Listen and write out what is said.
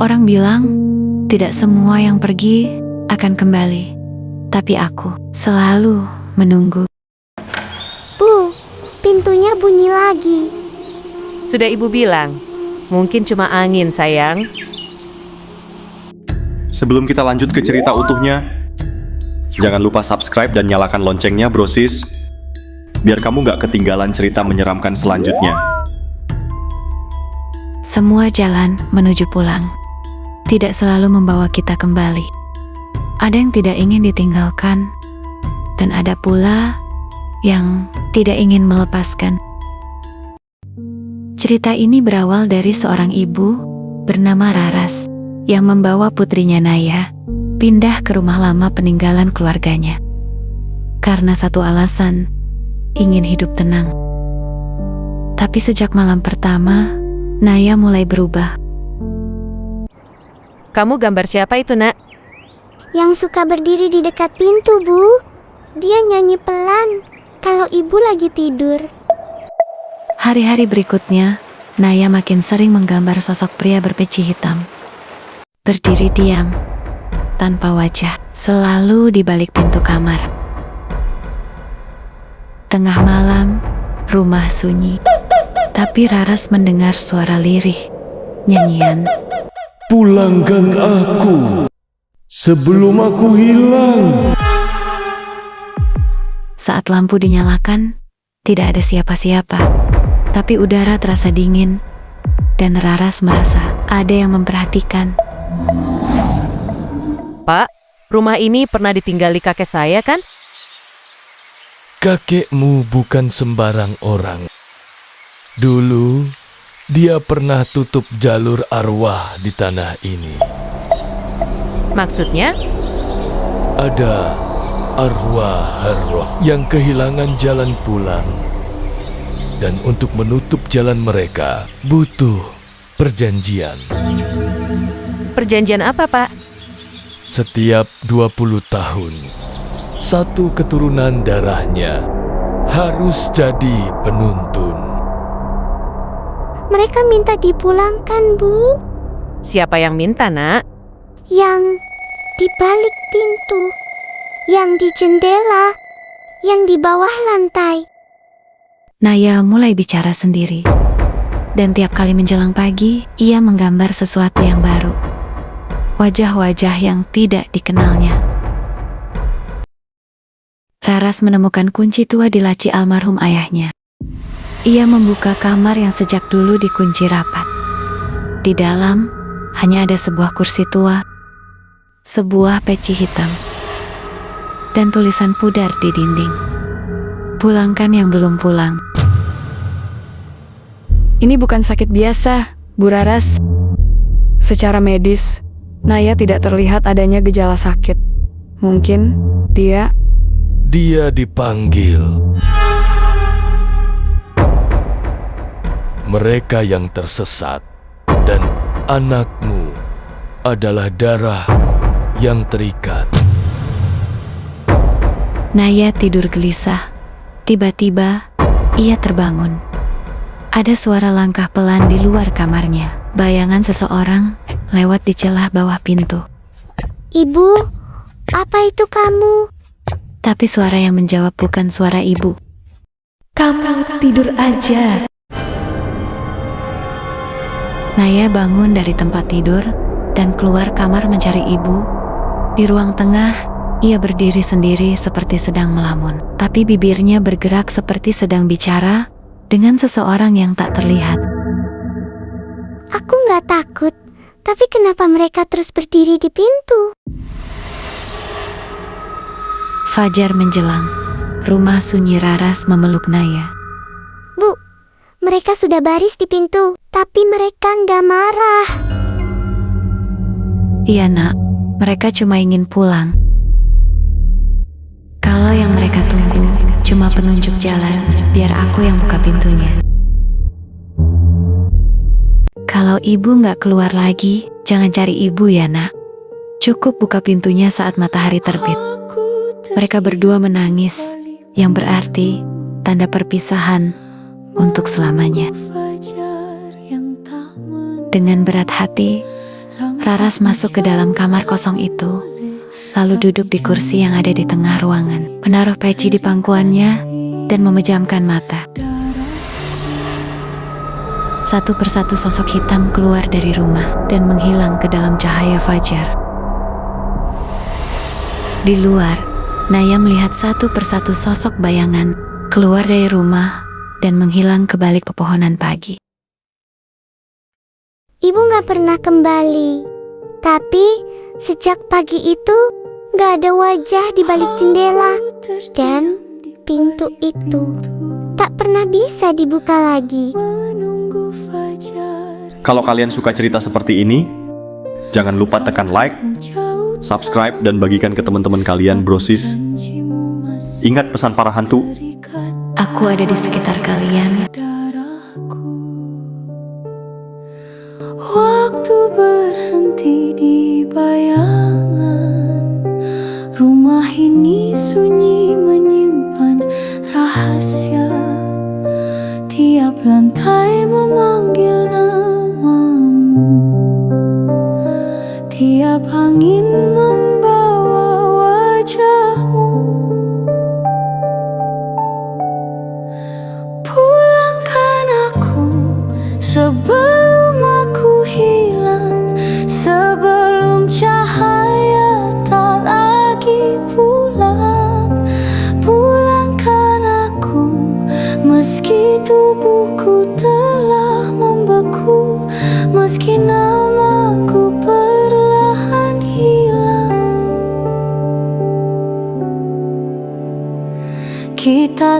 Orang bilang, tidak semua yang pergi akan kembali. Tapi aku selalu menunggu. Bu, pintunya bunyi lagi. Sudah ibu bilang, mungkin cuma angin sayang. Sebelum kita lanjut ke cerita utuhnya, jangan lupa subscribe dan nyalakan loncengnya, brosis, biar kamu gak ketinggalan cerita menyeramkan selanjutnya. Semua jalan menuju pulang tidak selalu membawa kita kembali. Ada yang tidak ingin ditinggalkan, dan ada pula yang tidak ingin melepaskan. Cerita ini berawal dari seorang ibu bernama Raras yang membawa putrinya Naya pindah ke rumah lama peninggalan keluarganya. Karena satu alasan, ingin hidup tenang. Tapi sejak malam pertama, Naya mulai berubah. Kamu gambar siapa itu, Nak? Yang suka berdiri di dekat pintu, Bu. Dia nyanyi pelan kalau ibu lagi tidur. Hari-hari berikutnya, Naya makin sering menggambar sosok pria berpeci hitam. Berdiri diam, tanpa wajah, selalu di balik pintu kamar. Tengah malam, rumah sunyi. Tapi Raras mendengar suara lirih, nyanyian. Pulangkan aku sebelum aku hilang. Saat lampu dinyalakan, tidak ada siapa-siapa. Tapi udara terasa dingin, dan Raras merasa ada yang memperhatikan. Pak, rumah ini pernah ditinggali kakek saya kan? Kakekmu bukan sembarang orang. Dulu, dia pernah tutup jalur arwah di tanah ini. Maksudnya? Ada arwah-arwah yang kehilangan jalan pulang. Dan untuk menutup jalan mereka, butuh perjanjian. Perjanjian apa, Pak? Setiap 20 tahun, satu keturunan darahnya harus jadi penuntun. Mereka minta dipulangkan, Bu. Siapa yang minta, Nak? Yang di balik pintu, yang di jendela, yang di bawah lantai. Naya mulai bicara sendiri. Dan tiap kali menjelang pagi, ia menggambar sesuatu yang baru. Wajah-wajah yang tidak dikenalnya. Raras menemukan kunci tua di laci almarhum ayahnya. Ia membuka kamar yang sejak dulu dikunci rapat. Di dalam, hanya ada sebuah kursi tua, sebuah peci hitam, dan tulisan pudar di dinding. Pulangkan yang belum pulang. Ini bukan sakit biasa, Bu Raras. Secara medis, Naya tidak terlihat adanya gejala sakit. Mungkin dia dipanggil. Mereka yang tersesat dan anakmu adalah darah yang terikat. Naya tidur gelisah. Tiba-tiba, ia terbangun. Ada suara langkah pelan di luar kamarnya. Bayangan seseorang lewat di celah bawah pintu. Ibu, apa itu kamu? Tapi suara yang menjawab bukan suara ibu. Kamu tidur aja. Naya bangun dari tempat tidur dan keluar kamar mencari ibu. Di ruang tengah, ia berdiri sendiri seperti sedang melamun. Tapi bibirnya bergerak seperti sedang bicara dengan seseorang yang tak terlihat. Aku nggak takut, tapi kenapa mereka terus berdiri di pintu? Fajar menjelang. Rumah sunyi Raras memeluk Naya. Bu, mereka sudah baris di pintu, tapi mereka nggak marah. Iya nak, mereka cuma ingin pulang. Kalau yang mereka tunggu cuma penunjuk jalan, biar aku yang buka pintunya. Kalau ibu nggak keluar lagi, jangan cari ibu ya nak. Cukup buka pintunya saat matahari terbit. Mereka berdua menangis, yang berarti tanda perpisahan untuk selamanya. Fajar yang tak Dengan berat hati, Raras masuk ke dalam kamar kosong itu, lalu duduk di kursi yang ada di tengah ruangan, menaruh peci di pangkuannya, dan memejamkan mata. Satu persatu sosok hitam keluar dari rumah dan menghilang ke dalam cahaya fajar. Di luar, Naya melihat satu persatu sosok bayangan keluar dari rumah dan menghilang ke balik pepohonan pagi. Ibu gak pernah kembali. Tapi sejak pagi itu gak ada wajah di balik jendela. Dan pintu itu tak pernah bisa dibuka lagi. Kalau kalian suka cerita seperti ini, jangan lupa tekan like, subscribe, dan bagikan ke teman-teman kalian, brosis. Ingat pesan para hantu. Aku ada di sekitar kalian. Waktu berhenti di bayangan. Rumah ini sunyi menyimpan rahasia. Tiap lantai memanggil namamu. Tiap angin membawa wajahmu. Pulangkan aku sebelum aku hilang, sebelum cahaya tak lagi pulang. Pulangkan aku meski tubuhku telah membeku, meski namaku perlahan hilang. Kita